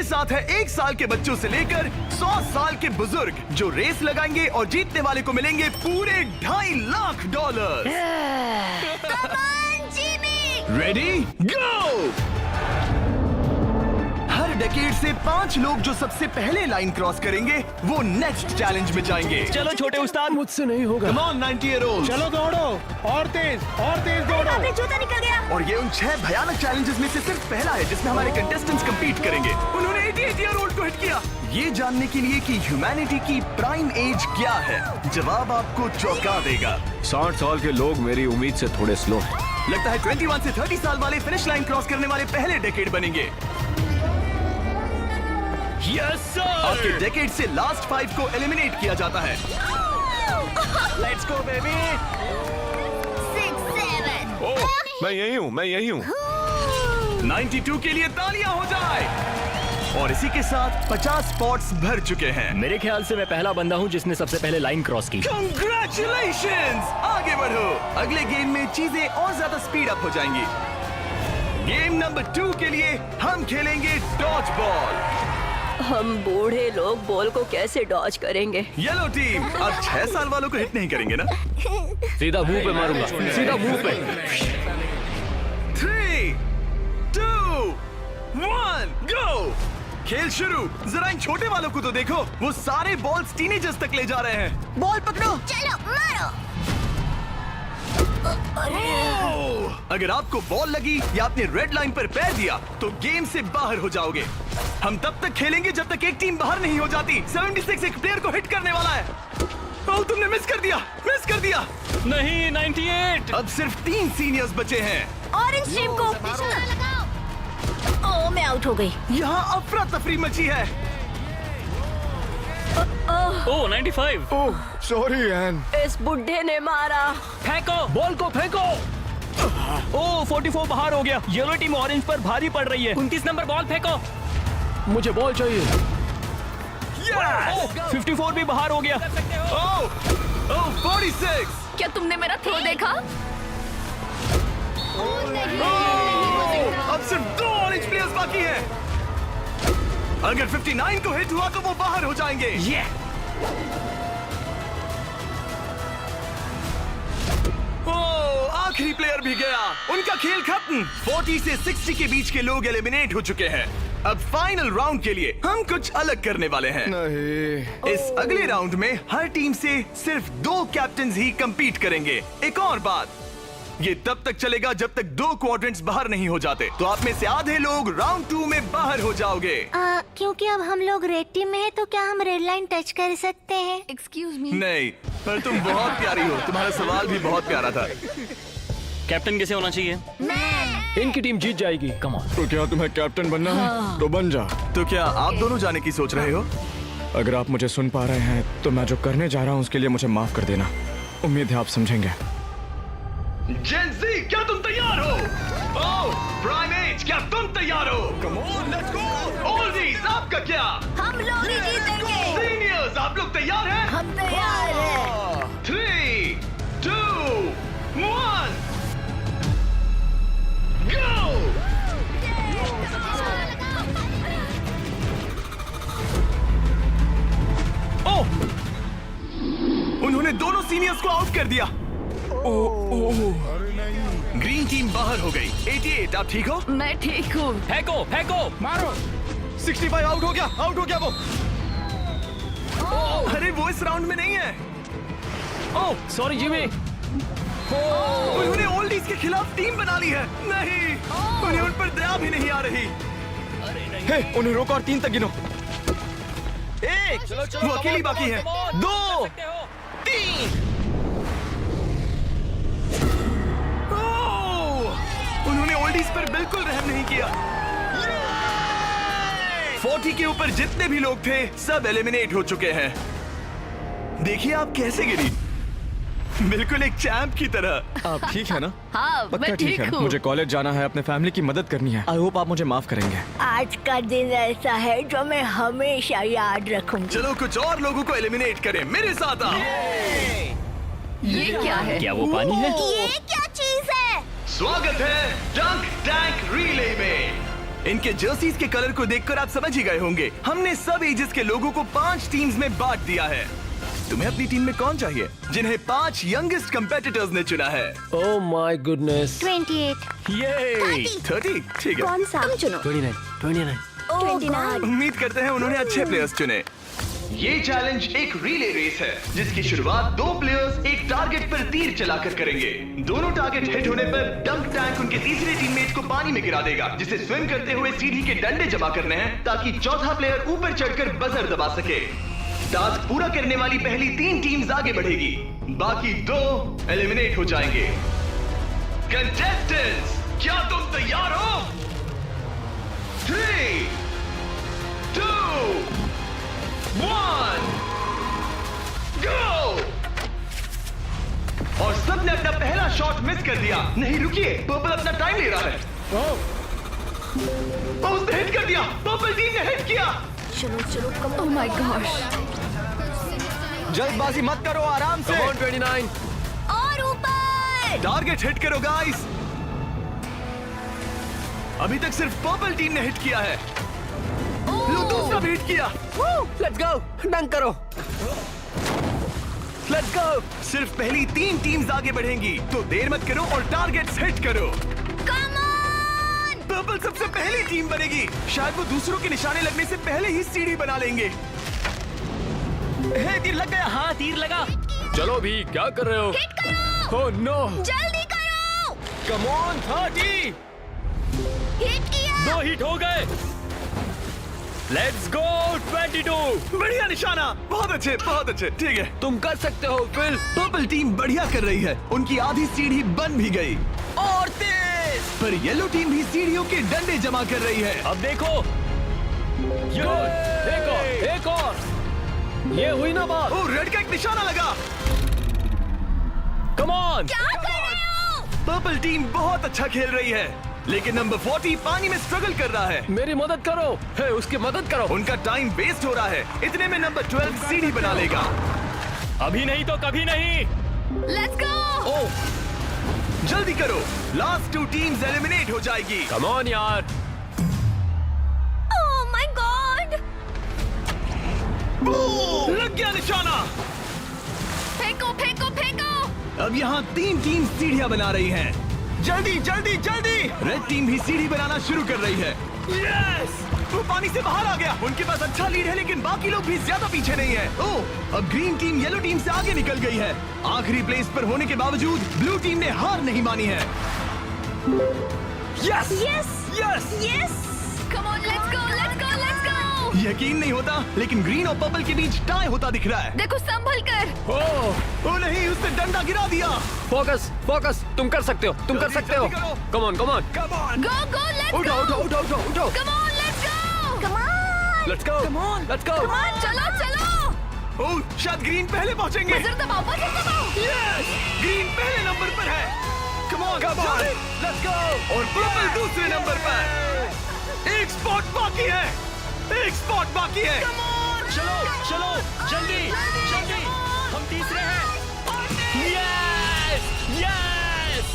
साथ है 1 साल के बच्चों से लेकर 100 साल के बुजुर्ग जो रेस लगाएंगे और जीतने वाले को मिलेंगे पूरे $2.5 लाख। Ready go. हर डेकेड से 5 लोग जो सबसे पहले लाइन क्रॉस करेंगे वो नेक्स्ट चैलेंज में जाएंगे। चलो छोटे उस्ताद, मुझसे नहीं होगा। Come on 90-year-olds। चलो दौड़ो, और तेज दौड़ो। जूता निकल गया। और ये उन 6 भयानक चैलेंजेस में से सिर्फ पहला है जिसमें हमारे कंटेस्टेंट्स compete करेंगे। उन्होंने 88-year-old को हिट किया। ये जानने के लिए कि ह्यूमैनिटी की प्राइम एज क्या है, जवाब आपको चौंका देगा। 60 साल के लोग मेरी उम्मीद से थोड़े स्लो हैं। लगता है 21 से 30 साल वाले फिनिश लाइन क्रॉस करने वाले पहले डेकेड बनेंगे। Yes sir. आपके डेकेड से लास्ट 5 को एलिमिनेट किया जाता है। Let's go baby. 6, 7। ओह, मैं यही हूँ। 92 के लिए तालियां हो जाए। और इसी के साथ 50 स्पॉट्स भर चुके हैं। मेरे ख्याल से मैं पहला बंदा हूँ जिसने सबसे पहले लाइन क्रॉस की। Congratulations! आगे बढ़ो। अगले गेम में चीजें और ज्यादा स्पीड अप हो जाएंगी। गेम नंबर 2 के लिए हम खेलेंगे डॉज बॉल। हम बूढ़े लोग बॉल को कैसे डॉज करेंगे? येलो टीम अब 6 साल वालों को हिट नहीं करेंगे ना? सीधा मुंह पे मारूंगा, सीधा मुंह पे। 3, 2, 1, गो। खेल शुरू। जरा इन छोटे वालों को तो देखो, वो सारे बॉल्स टीनेजर्स तक ले जा रहे हैं। बॉल पकड़ो। चलो मारो। अगर आपको बॉल लगी या आपने रेड लाइन पर पैर दिया तो गेम से बाहर हो जाओगे। हम तब तक खेलेंगे जब तक एक टीम बाहर नहीं हो जाती। 76 एक प्लेयर को हिट करने वाला है। ओह, तुमने मिस कर दिया। नहीं, 98। अब सिर्फ 3 सीनियर्स बचे हैं। ऑरेंज टीम को लगाओ। ओह, मैं आउट हो गई। यहाँ अफरा तफरी मची है। ओह 95। ओह, सॉरी एन। इस बुड्ढे ने मारा। फेंको, बॉल को फेंको। ओह 44 बाहर हो गया। येलो टीम ऑरेंज पर भारी पड़ रही है। 29 नंबर बॉल फेंको। मुझे बॉल चाहिए। Yes! 54 भी बाहर हो गया। ओह 46। क्या तुमने मेरा थ्रो देखा? अब सिर्फ 2 ऑरेंज प्लेयर्स बाकी हैं। अगर 59 को हिट हुआ तो वो बाहर हो जाएंगे। ओह, आखिरी प्लेयर भी गया। उनका खेल खत्म। 40 से 60 के बीच के लोग एलिमिनेट हो चुके हैं। अब फाइनल राउंड के लिए हम कुछ अलग करने वाले हैं। नहीं। इस अगले राउंड में हर टीम से सिर्फ 2 कैप्टन्स ही compete करेंगे। एक और बात, ये तब तक चलेगा जब तक 2 क्वाड्रेंट्स बाहर नहीं हो जाते। तो आप में से आधे लोग राउंड 2 में बाहर हो जाओगे। क्योंकि अब हम लोग रेड टीम में है तो क्या हम रेड लाइन टच कर सकते हैं? Excuse me. नहीं, पर तुम बहुत प्यारी हो। तुम्हारा सवाल भी बहुत प्यारा था। कैप्टन कैसे होना चाहिए? मैं इनकी टीम जीत जाएगी। Come on. तो क्या तुम्हें कैप्टन बनना है? तो बन जा। तो क्या आप दोनों जाने की सोच रहे हो? अगर आप मुझे सुन पा रहे हैं तो मैं जो करने जा रहा हूँ उसके लिए मुझे माफ कर देना। उम्मीद है आप समझेंगे। जेन ज़ी, क्या तुम तैयार हो? ओह, प्राइम एज, क्या तुम तैयार हो? Come on, let's go! Oldies, आपका क्या? हम लोग ही जीतेंगे। सीनियर्स, आप लोग तैयार हैं? हम तैयार हैं। 3, 2, 1, go! ओह! उन्होंने दोनों सीनियर्स को आउट कर दिया। ग्रीन टीम बाहर हो गई। 88, आप ठीक हो? मैं ठीक हूँ। फेंको। मारो। 65 आउट हो गया वो। अरे वो इस राउंड में नहीं है। Oh sorry Jimmy. उन्होंने ओल्डीज के खिलाफ टीम बना ली है। नहीं, उन्हें उन पर दया भी नहीं आ रही। हे, उन्हें रोको और 3 तक गिनो। 1, वो अकेली बाकी है। 2, 3। उन्होंने ओल्डीज पर बिल्कुल रहम नहीं किया। 40 के ऊपर जितने भी लोग थे सब एलिमिनेट हो चुके हैं। देखिए आप कैसे गिरी, बिल्कुल एक चैंप की तरह। आप ठीक है ना? हाँ, पक्का मैं ठीक है। हूँ। मुझे कॉलेज जाना है, अपने फैमिली की मदद करनी है। आई होप आप मुझे माफ करेंगे। आज का दिन ऐसा है जो मैं हमेशा याद रखूंगी। चलो कुछ और लोगों को एलिमिनेट करें। मेरे साथ आओ। ये क्या है? क्या वो पानी है? ये क्या चीज है? स्वागत है डंक टैंक रिले में। इनके जर्सीज के कलर को देखकर आप समझ ही गए होंगे। हमने सब एजेस के लोगों को 5 टीम्स में बांट दिया है। तुम्हें अपनी टीम में कौन चाहिए? जिन्हें 5 यंगेस्ट कंपेटिटर्स ने चुना है। Oh my goodness. 28। ये 30 ठीक है। कौन सा? तुम चुनो। 29। ओह गॉड। उम्मीद करते हैं उन्होंने अच्छे प्लेयर्स चुने। ये चैलेंज एक रिले रेस है जिसकी शुरुआत 2 प्लेयर्स एक टारगेट पर तीर चलाकर करेंगे। दोनों टारगेट हिट होने पर डंक टैंक उनके तीसरे टीममेट को पानी में गिरा देगा, जिसे स्विम करते हुए सीढ़ी के डंडे जमा करने हैं ताकि चौथा प्लेयर ऊपर चढ़कर बजर दबा सके। टास्क पूरा करने वाली पहली 3 टीम्स आगे बढ़ेगी, बाकी 2 एलिमिनेट हो जाएंगे। कंटेस्टेंट्स, क्या तुम तैयार हो? 3, 2, 1, go! और सबने अपना पहला शॉट मिस कर दिया। नहीं रुकिए, पर्पल अपना टाइम ले रहा है। उसने हिट कर दिया। पर्पल टीम ने हिट किया। चलो कम। Oh my gosh. जल्दबाजी मत करो, आराम से। 29। और ऊपर। टारगेट हिट करो गाइस। अभी तक सिर्फ पर्पल टीम ने हिट किया है। लो दूसरा भी हिट किया। लेट्स गो, डंक करो। Let's go. सिर्फ पहली 3 टीम्स आगे बढ़ेंगी, तो देर मत करो और टारगेट्स हिट करो। Come on. पर्पल सबसे पहली टीम बनेगी। शायद वो दूसरों के निशाने लगने से पहले ही सीढ़ी बना लेंगे। हे, तीर लग गया। हाँ, तीर लगा। चलो भी, क्या कर रहे हो? हिट करो। Oh no. जल्दी करो। Come on, 30। हिट किया। 2 हिट हो गए। Let's go 22। बढ़िया निशाना। बहुत अच्छे। ठीक है, तुम कर सकते हो फिल। पर्पल टीम बढ़िया कर रही है। उनकी आधी सीढ़ी बन भी गई और तेज। पर येलो टीम भी सीढ़ियों के डंडे जमा कर रही है। अब देखो, एक और। ये हुई ना बात। ओ, रेड का एक निशाना लगा। Come on. क्या कर रहे हो? पर्पल टीम बहुत अच्छा खेल रही है, लेकिन नंबर 40 पानी में स्ट्रगल कर रहा है। मेरी मदद करो। हे, उसकी मदद करो। उनका टाइम वेस्ट हो रहा है। इतने में नंबर 12 सीढ़ी बना लेगा। अभी नहीं तो कभी नहीं। Let's go. ओह, जल्दी करो, लास्ट 2 टीम्स एलिमिनेट हो जाएगी। कम ऑन यार। Oh my God. लग गया निशाना। फेंको। अब यहाँ 3 टीम सीढ़ियाँ बना रही हैं। जल्दी। रेड टीम भी सीढ़ी बनाना शुरू कर रही है। यस! वो पानी से बाहर आ गया। उनके पास अच्छा लीड है, लेकिन बाकी लोग भी ज्यादा पीछे नहीं है। ओह, अब ग्रीन टीम येलो टीम से आगे निकल गई है। आखिरी प्लेस पर होने के बावजूद ब्लू टीम ने हार नहीं मानी है। यस। कम ऑन, लेट्स गो। यकीन नहीं होता, लेकिन ग्रीन और पर्पल के बीच टाई होता दिख रहा है। देखो संभल कर। ओ नहीं, उसने डंडा गिरा दिया। फोकस। तुम कर सकते हो। जल्दी करो। Come on. Go let's go. उठो। Come on, let's go. Let's go. चलो। ओह, शायद ग्रीन पहले पहुंचेंगे। बजर दबाओ। यस! ग्रीन पहले नंबर पर है। कम ऑन, लेट्स गो। और पर्पल दूसरे नंबर पर। एक स्पॉट बाकी है। चलो, जल्दी। हम तीसरे हैं। यस।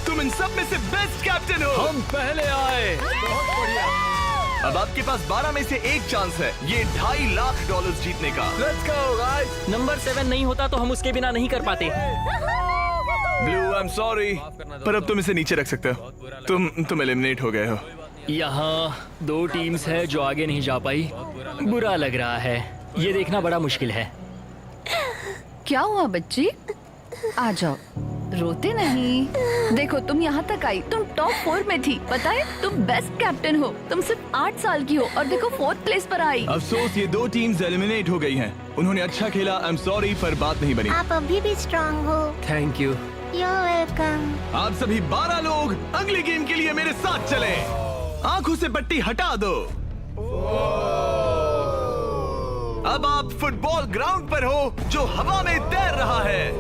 तुम इन सब में से बेस्ट कैप्टन हो। हम पहले आए। बहुत बढ़िया। अब आपके पास 12 में से 1 चांस है ये $2.5 लाख जीतने का। Let's go guys. नंबर 7 नहीं होता तो हम उसके बिना नहीं कर पाते। ब्लू, आई एम सॉरी, पर अब तुम इसे नीचे रख सकते हो। तुम एलिमिनेट हो गए हो। यहाँ 2 टीम्स है जो आगे नहीं जा पाई। बुरा लग रहा है। ये देखना बड़ा मुश्किल है। क्या हुआ बच्ची? आ जाओ, रोते नहीं। देखो तुम यहाँ तक आई, तुम टॉप 4 में थी। पता है तुम बेस्ट कैप्टन हो। तुम सिर्फ 8 साल की हो और देखो 4th प्लेस पर आई। अफसोस, ये 2 टीम्स एलिमिनेट हो गई हैं। उन्होंने अच्छा खेला, आई एम सॉरी, पर बात नहीं बनी। आप अभी भी स्ट्रांग हो। Thank you. You're welcome। आप सभी 12 लोग अगले गेम के लिए मेरे साथ चलें। आंखों से पट्टी हटा दो। अब आप फुटबॉल ग्राउंड पर हो जो हवा में तैर रहा है।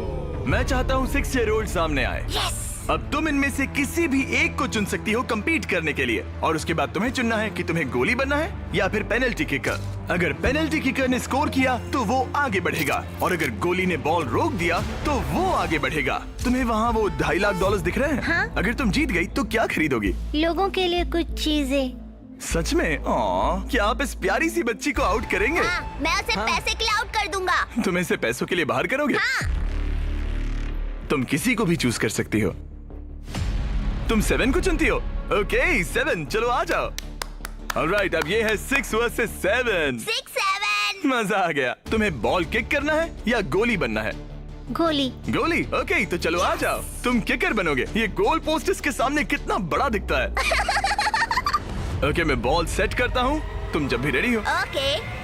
मैं चाहता हूँ 6 year old सामने आए। अब तुम इनमें से किसी भी एक को चुन सकती हो compete करने के लिए, और उसके बाद तुम्हें चुनना है कि तुम्हें गोली बनना है या फिर पेनल्टी किकर। अगर पेनल्टी किकर ने स्कोर किया तो वो आगे बढ़ेगा, और अगर गोली ने बॉल रोक दिया तो वो आगे बढ़ेगा। तुम्हें वहाँ वो $2.5 लाख दिख रहे हैं? हाँ। अगर तुम जीत गई तो क्या खरीदोगी? लोगों के लिए कुछ चीजें। सच में? क्या आप इस प्यारी सी बच्ची को आउट करेंगे? मैं उसे पैसे के लिए आउट कर दूंगा। तुम इसे पैसों के लिए बाहर करोगे? तुम किसी को भी चूज कर सकती हो। तुम 7 को चुनती हो? ओके 7, चलो आ जाओ। ऑलराइट, अब ये है 6 वर्सेस 7। 6-7। मजा आ गया। तुम्हें बॉल किक करना है या गोली बनना है? गोली। गोली? ओके, तो चलो आ जाओ। तुम किकर बनोगे। ये गोल पोस्ट इसके सामने कितना बड़ा दिखता है। ओके, मैं बॉल सेट करता हूँ, तुम जब भी रेडी हो। ओके।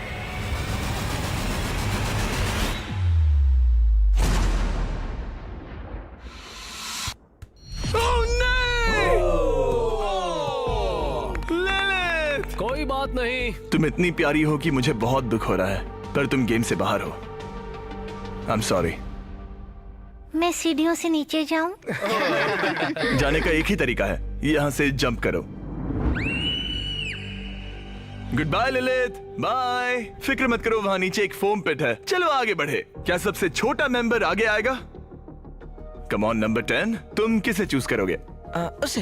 लिलिथ! कोई बात नहीं। तुम इतनी प्यारी हो कि मुझे बहुत दुख हो रहा है, पर तुम गेम से बाहर हो। I am sorry. मैं सीढ़ियों से नीचे जाऊं? जाने का एक ही तरीका है, यहाँ से जंप करो। Goodbye Lilith, bye. फिक्र मत करो, वहाँ नीचे एक फोम पिट है। चलो आगे बढ़े। क्या सबसे छोटा मेंबर आगे आएगा? कम ऑन नंबर 10, तुम किसे चूज करोगे? उसे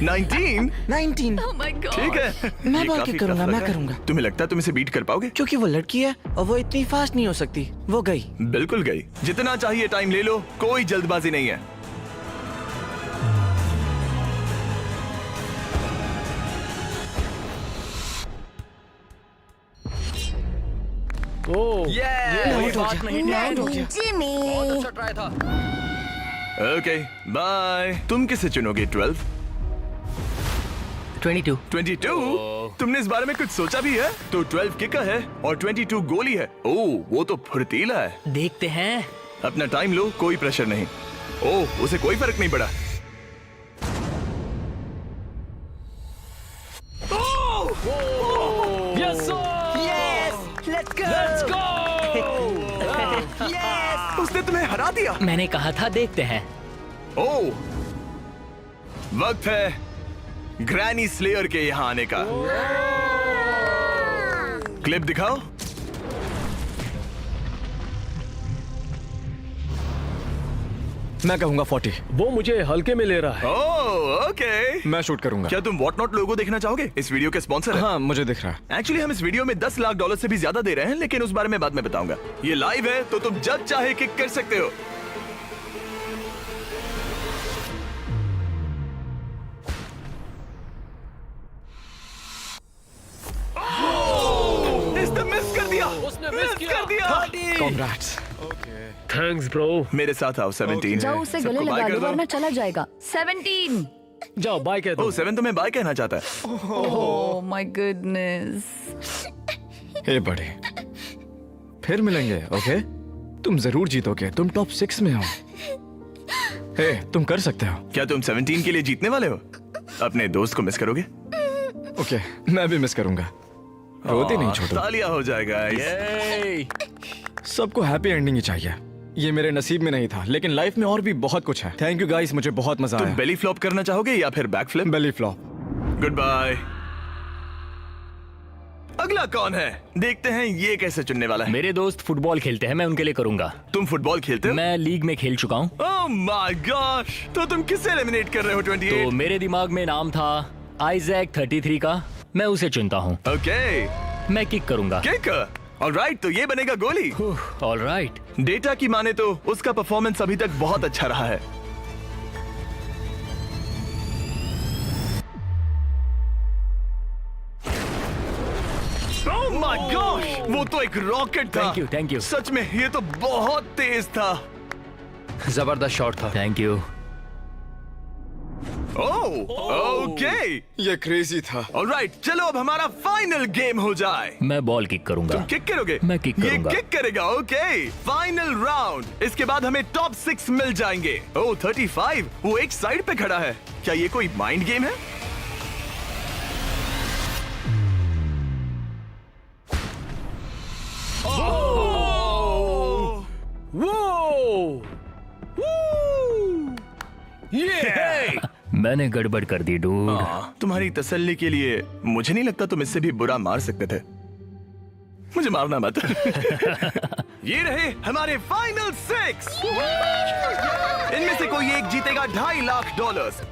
19? 19। Oh my God. ठीक है। मैं ये बॉल काफी किक करूंगा, tough लग मैं रहा है। करूंगा। तुम्हें लगता है तुम इसे बीट कर पाओगे? क्योंकि वो लड़की है और वो इतनी फास्ट नहीं हो सकती। वो गई। बिल्कुल गई। जितना चाहिए टाइम ले लो, कोई जल्दबाजी नहीं है। ओह, ये बात नहीं। जिमी। अच्छा ट्राई था। Okay bye. तुम किसे चुनोगे? 12? 22। 22? तुमने इस बारे में कुछ सोचा भी है? तो 12 किकर है और 22 गोली है। ओह, वो तो फुर्तीला है। देखते हैं। अपना टाइम लो, कोई प्रेशर नहीं। ओह, उसे कोई फर्क नहीं पड़ा। Yes let's go. उसने तुम्हें हरा दिया। मैंने कहा था देखते हैं। ओह, वक्त है ग्रैनी स्लेयर के यहाँ आने का। क्लिप दिखाओ। मैं कहूंगा 40। वो मुझे हल्के में ले रहा है। Oh okay. मैं शूट करूंगा। क्या तुम व्हाट नॉट लोगो देखना चाहोगे? इस वीडियो के स्पॉन्सर है। हाँ, मुझे दिख रहा है। एक्चुअली हम इस वीडियो में $10 लाख से भी ज्यादा दे रहे हैं, लेकिन उस बारे में बाद में बताऊंगा। ये लाइव है तो तुम जब चाहे किक कर सकते हो। इसने मिस कर दिया। उसने मिस किया। कर दिया। Congrats। Thanks bro. मेरे साथ आओ। 17 जाओ है। उसे सबको गले बाय लगा कर लो दो। वरना चला जाएगा। 17। जाओ बाय कह दो। ओह, 7 तुम्हें बाय कहना चाहता है। Oh my goodness. हे बड़े, फिर मिलेंगे। ओके, तुम जरूर जीतोगे। तुम टॉप 6 में हो। हे, तुम कर सकते हो। क्या तुम 17 के लिए जीतने वाले हो? अपने दोस्त को मिस करोगे? ओके, मैं भी मिस करूंगा। रोते नहीं छोटू। तालियां हो जाएगा। सबको हैप्पी एंडिंग ही चाहिए। ये मेरे नसीब में नहीं था, लेकिन लाइफ में और भी बहुत कुछ है। थैंक यू गाइस, मुझे बहुत मजा तुम आया। बेली फ्लॉप करना चाहोगे या फिर backflip? Belly flop. Goodbye. अगला कौन है? देखते हैं ये कैसे चुनने वाला है। मेरे दोस्त फुटबॉल खेलते हैं, मैं उनके लिए करूंगा। तुम फुटबॉल खेलते हो? मैं लीग में खेल चुका हूँ। ओह माय गॉश, तो तुम किसे एलिमिनेट कर रहे हो? 28? तो मेरे दिमाग में नाम था आइजैक 33 का। मैं उसे चुनता हूँ। ओके, मैं किक करूंगा। किक। ऑलराइट, तो ये बनेगा गोली। ऑलराइट। डेटा की माने तो उसका परफॉर्मेंस अभी तक बहुत अच्छा रहा है। ओह माय गॉश, वो तो एक रॉकेट था। Thank you. सच में ये तो बहुत तेज था। जबरदस्त शॉट था। Thank you. Oh okay. ये क्रेजी था। ऑलराइट, चलो अब हमारा फाइनल गेम हो जाए। मैं बॉल किक करूंगा। तुम किक करोगे? मैं किक करूंगा। ये किक करेगा। Okay, final round. इसके बाद हमें टॉप 6 मिल जाएंगे। ओह 35, वो एक साइड पे खड़ा है। क्या ये कोई माइंड गेम है? वो ये मैंने गड़बड़ कर दी डूड। तुम्हारी तसल्ली के लिए मुझे नहीं लगता तुम इससे भी बुरा मार सकते थे। मुझे मारना मत। ये रहे हमारे फाइनल 6। इनमें से कोई एक जीतेगा $2.5 लाख।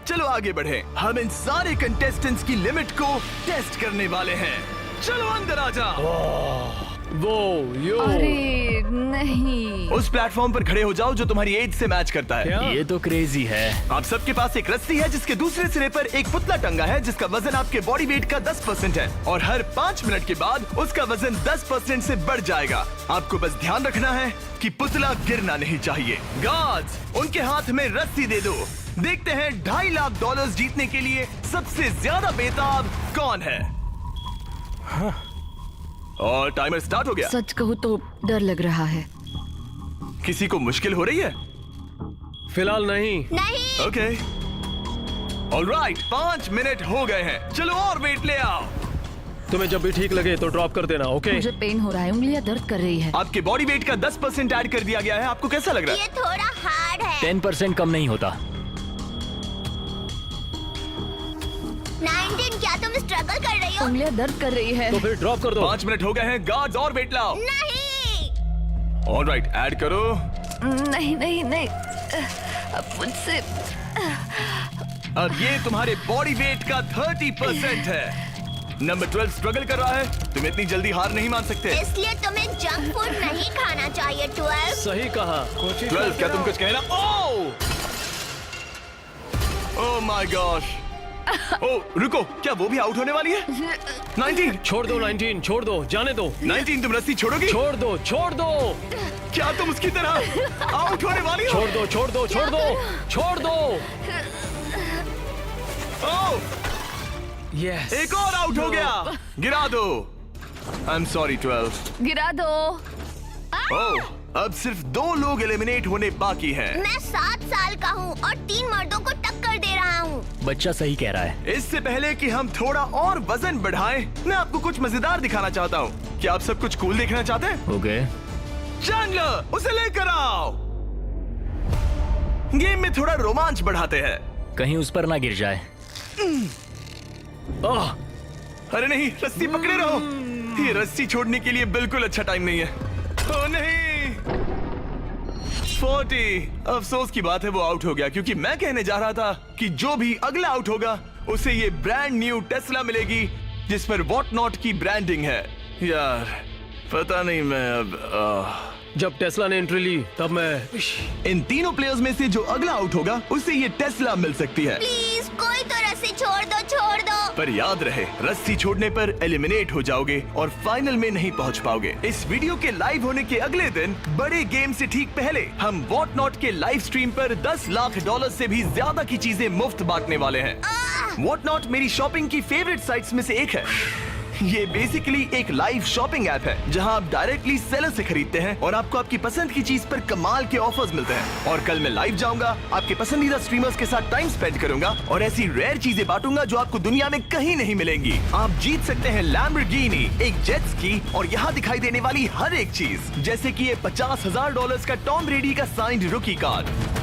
चलो आगे बढ़े। हम इन सारे कंटेस्टेंट्स की लिमिट को टेस्ट करने वाले हैं। चलो अंदर आ जाओ। वो यो अरे नहीं। उस प्लेटफॉर्म पर खड़े हो जाओ जो तुम्हारी एज से मैच करता है। ये तो क्रेजी है। आप सबके पास एक रस्सी है जिसके दूसरे सिरे पर एक पुतला टंगा है जिसका वजन आपके बॉडी वेट का 10% है और हर 5 मिनट के बाद उसका वजन 10% से बढ़ जाएगा। आपको बस ध्यान रखना है कि पुतला गिरना नहीं चाहिए। गार्ड्स, उनके हाथ में रस्सी दे दो। देखते हैं $2.5 लाख जीतने के लिए सबसे ज्यादा बेताब कौन है। और टाइमर स्टार्ट हो गया। सच कहूँ तो डर लग रहा है। किसी को मुश्किल हो रही है? फिलहाल नहीं। नहीं। ओके ऑलराइट, 5 मिनट हो गए हैं। चलो और वेट ले आओ। तुम्हें जब भी ठीक लगे तो ड्रॉप कर देना, ओके? मुझे पेन हो रहा है, उंगलियां दर्द कर रही है। आपके बॉडी वेट का 10% ऐड कर दिया गया है। आपको कैसा लग रहा है? ये थोड़ा हार्ड है। 10% कम नहीं होता। 19, क्या तुम स्ट्रगल कर रही हो? उंगलियां दर्द कर रही है। तो फिर ड्रॉप कर दो। 5 मिनट हो गए हैं। गार्ड्स और वेट लाओ। नहीं। ऑलराइट, ऐड करो। नहीं नहीं नहीं, अब मुझसे अब ये तुम्हारे बॉडी वेट का 30% है। नंबर 12 स्ट्रगल कर रहा है। तुम इतनी जल्दी हार नहीं मान सकते। इसलिए तुम्हें जंक फूड नहीं खाना चाहिए। 12। सही कहा। 12, क्या तुम कुछ कहना? Oh my gosh. ओह रुको, क्या वो भी आउट होने वाली है? 19 छोड़ दो 19, छोड़ दो, जाने दो। 19, तुम रस्सी छोड़ोगी? छोड़ दो, छोड़ दो, क्या तुम उसकी तरह आउट होने वाली हो? छोड़ दो, छोड़ दो, छोड़ दो, छोड़ दो। ओह, यस। एक और आउट हो गया। गिरा दो। I am sorry 12। गिरा दो। ओह, अब सिर्फ 2 लोग एलिमिनेट होने बाकी हैं। मैं 7 साल का हूँ और 3 मर्दों को टक्कर दे रहा हूँ। बच्चा सही कह रहा है। इससे पहले कि हम थोड़ा और वजन बढ़ाएं, मैं आपको कुछ मजेदार दिखाना चाहता हूँ। क्या आप सब कुछ कूल देखना चाहते हैं? ओके। चैंडलर, उसे लेकर आओ। गेम में थोड़ा रोमांच बढ़ाते हैं। कहीं उस पर ना गिर जाए। ओह, अरे नहीं, रस्सी पकड़े रहो। ये रस्सी छोड़ने के लिए बिल्कुल अच्छा टाइम नहीं है। ओह नहीं, 40। अफसोस की बात है वो आउट हो गया, क्योंकि मैं कहने जा रहा था कि जो भी अगला आउट होगा उसे ये ब्रांड न्यू टेस्ला मिलेगी जिस पर वॉट नॉट की ब्रांडिंग है। यार पता नहीं, मैं अब जब टेस्ला ने एंट्री ली तब मैं इन तीनों प्लेयर्स में से जो अगला आउट होगा उसे ये टेस्ला मिल सकती है। प्लीज कोई तो रस्सी छोड़ दो, छोड़ दो। पर याद रहे, रस्सी छोड़ने पर एलिमिनेट हो जाओगे और फाइनल में नहीं पहुंच पाओगे। इस वीडियो के लाइव होने के अगले दिन, बड़े गेम से ठीक पहले, हम वॉट नॉट के लाइव स्ट्रीम पर $10 लाख से भी ज्यादा की चीजें मुफ्त बांटने वाले हैं। वॉट नॉट मेरी शॉपिंग की फेवरेट साइट्स में से एक है। ये बेसिकली एक लाइव शॉपिंग ऐप है जहां आप डायरेक्टली सेलर से खरीदते हैं और आपको आपकी पसंद की चीज पर कमाल के ऑफर्स मिलते हैं। और कल मैं लाइव जाऊंगा, आपके पसंदीदा स्ट्रीमर्स के साथ टाइम स्पेंड करूंगा और ऐसी रेयर चीजें बांटूंगा जो आपको दुनिया में कहीं नहीं मिलेंगी। आप जीत सकते हैं लैम्बोर्गिनी, एक जेट स्की और यहाँ दिखाई देने वाली हर एक चीज, जैसे कि ये $50,000 का टॉम ब्रेडी का साइंड रुकी कार्ड।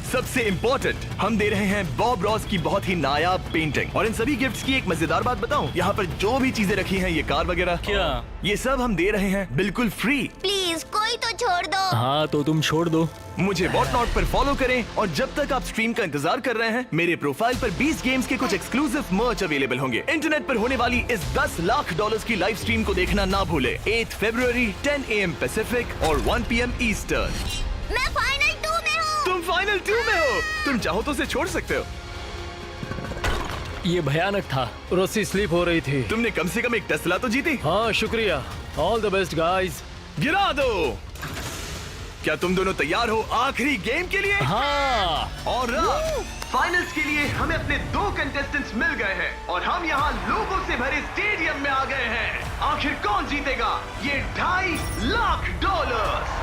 सबसे इम्पोर्टेंट, हम दे रहे हैं बॉब रॉस की बहुत ही नायाब पेंटिंग। और इन सभी गिफ्ट्स की एक मजेदार बात बताऊं, यहाँ पर जो भी चीजें रखी हैं, ये कार वगैरह, क्या ये सब हम दे रहे हैं बिल्कुल फ्री। प्लीज कोई तो छोड़ दो। हाँ तो तुम छोड़ दो। मुझे वॉट नॉट पर फॉलो करें और जब तक आप स्ट्रीम का इंतजार कर रहे हैं, मेरे प्रोफाइल पर 20 गेम्स के कुछ एक्सक्लूसिव मर्च अवेलेबल होंगे। इंटरनेट पर होने वाली इस $10 लाख की लाइव स्ट्रीम को देखना ना भूले। 8 फरवरी 10 AM पैसिफिक और 1 PM ईस्टर्न। मैं फाइनल 2 में हूँ। तुम फाइनल 2 में हो। तुम चाहो तो उसे छोड़ सकते हो। ये भयानक था। रस्सी स्लिप हो रही थी। तुमने कम से कम एक टेस्ला तो जीती। हाँ शुक्रिया। All the best guys. गिरा दो। क्या तुम दोनों तैयार हो आखिरी गेम के लिए? हाँ। और फाइनल्स के लिए हमें अपने 2 कंटेस्टेंट्स मिल गए हैं और हम यहाँ लोगों से भरे स्टेडियम में आ गए हैं। आखिर कौन जीतेगा ये $2.5 लाख?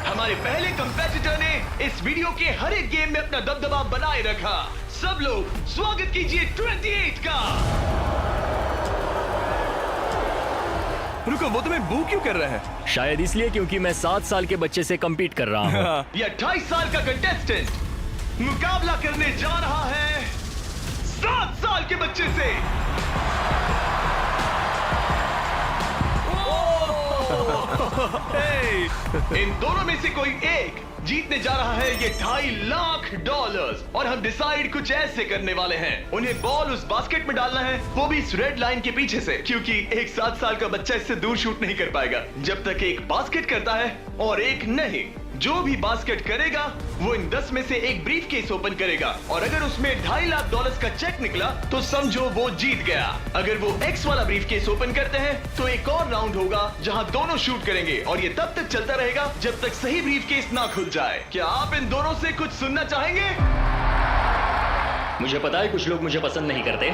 हमारे पहले कंपेटिटर ने इस वीडियो के हर एक गेम में अपना दबदबा बनाए रखा। सब लोग स्वागत कीजिए 28 का। रुको, वो तुम्हें बू क्यों कर रहे हैं? शायद इसलिए क्योंकि मैं 7 साल के बच्चे से कम्पीट कर रहा हूँ। ये 28 साल का कंटेस्टेंट मुकाबला करने जा रहा है 7 साल के बच्चे से। इन दोनों में से कोई एक जीतने जा रहा है ये $2.5 लाख और हम डिसाइड कुछ ऐसे करने वाले हैं। उन्हें बॉल उस बास्केट में डालना है, वो भी इस रेड लाइन के पीछे से, क्योंकि एक 7 साल का बच्चा इससे दूर शूट नहीं कर पाएगा जब तक एक बास्केट करता है और एक नहीं। जो भी बास्केट करेगा वो इन 10 में से एक ब्रीफ केस ओपन करेगा और अगर उसमें $2.5 लाख का चेक निकला तो समझो वो जीत गया। अगर वो एक्स वाला ब्रीफ केस ओपन करते हैं तो एक और राउंड होगा जहां दोनों शूट करेंगे और ये तब तक चलता रहेगा जब तक सही ब्रीफ केस ना खुल जाए। क्या आप इन दोनों से कुछ सुनना चाहेंगे? मुझे पता है कुछ लोग मुझे पसंद नहीं करते,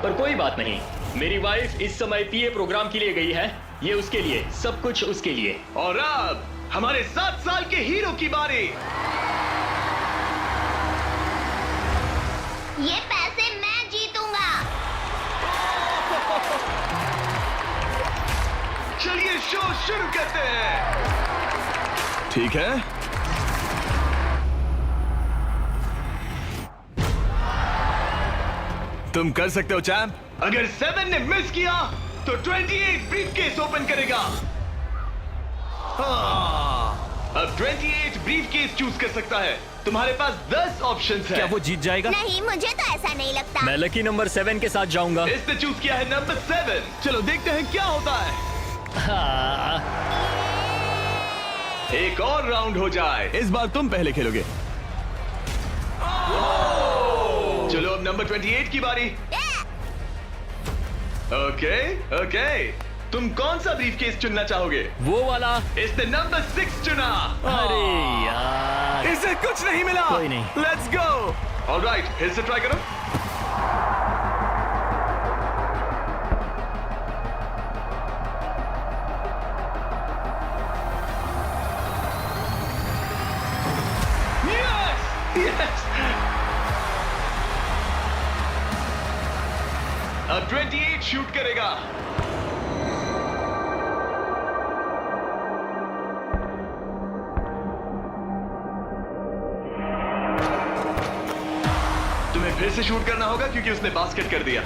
पर कोई बात नहीं। मेरी वाइफ इस समय पीए प्रोग्राम के लिए गई है, ये उसके लिए, सब कुछ उसके लिए। और अब हमारे 7 साल के हीरो की बारी। ये पैसे मैं जीतूंगा। चलिए शो शुरू करते हैं। ठीक है, तुम कर सकते हो चैंप। अगर 7 ने मिस किया तो 28 ब्रीफकेस ओपन करेगा। अब 28 ब्रीफकेस चूज कर सकता है। तुम्हारे पास 10 ऑप्शंस हैं। क्या वो जीत जाएगा? नहीं, मुझे तो ऐसा नहीं लगता। मैं लकी नंबर 7 के साथ जाऊंगा। इसने चूज किया है नंबर 7। चलो देखते हैं क्या होता है। एक और राउंड हो जाए। इस बार तुम पहले खेलोगे। चलो अब नंबर 28 की बारी। ओके ओके, तुम कौन सा ब्रीफकेस चुनना चाहोगे? वो वाला। इसने नंबर 6 चुना। अरे यार, इसे कुछ नहीं मिला। कोई नहीं। Let's go. ऑलराइट, फिर से ट्राई करो। यस, अब 28 शूट करेगा। तुम्हें फिर से शूट करना होगा क्योंकि उसने बास्केट कर दिया।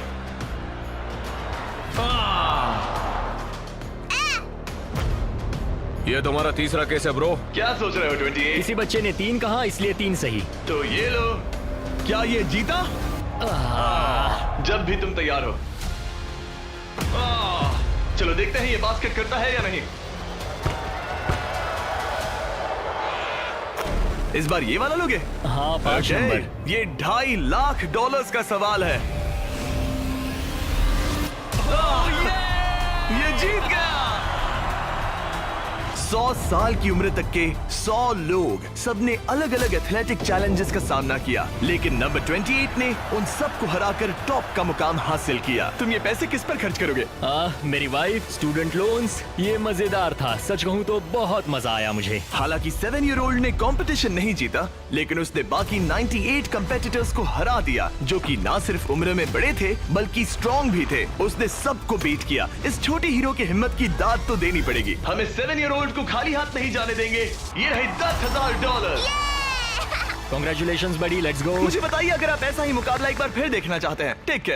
ये तुम्हारा तीसरा केस है ब्रो। क्या सोच रहे हो 28? किसी बच्चे ने 3 कहा इसलिए 3 सही। तो ये लो। क्या ये जीता? जब भी तुम तैयार हो। चलो देखते हैं ये बास्केट करता है या नहीं। इस बार ये वाला लोगे? हाँ, 5 नंबर। ये $2.5 लाख का सवाल है। ये जीत गया। 100 साल की उम्र तक के 100 लोग, सबने अलग अलग एथलेटिक चैलेंजेस का सामना किया, लेकिन नंबर 28 ने उन सबको हराकर टॉप का मुकाम हासिल किया। तुम ये पैसे किस पर खर्च करोगे? मेरी वाइफ, स्टूडेंट लोन्स। ये मजेदार था, सच कहूँ तो बहुत मजा आया मुझे। हालांकि 7-year-old ने कंपटीशन नहीं जीता, लेकिन उसने बाकी 98 कंपेटिटर्स को हरा दिया, जो कि ना सिर्फ उम्र में बड़े थे बल्कि स्ट्रॉन्ग भी थे। उसने सबको बीट किया। इस छोटे हीरो की हिम्मत की दाद तो देनी पड़ेगी। हमें 7-year-old को खाली हाथ नहीं जाने देंगे। ये रहे $10,000। Congratulations buddy, let's go। मुझे बताइए अगर आप ऐसा ही मुकाबला एक बार फिर देखना चाहते हैं। Take care.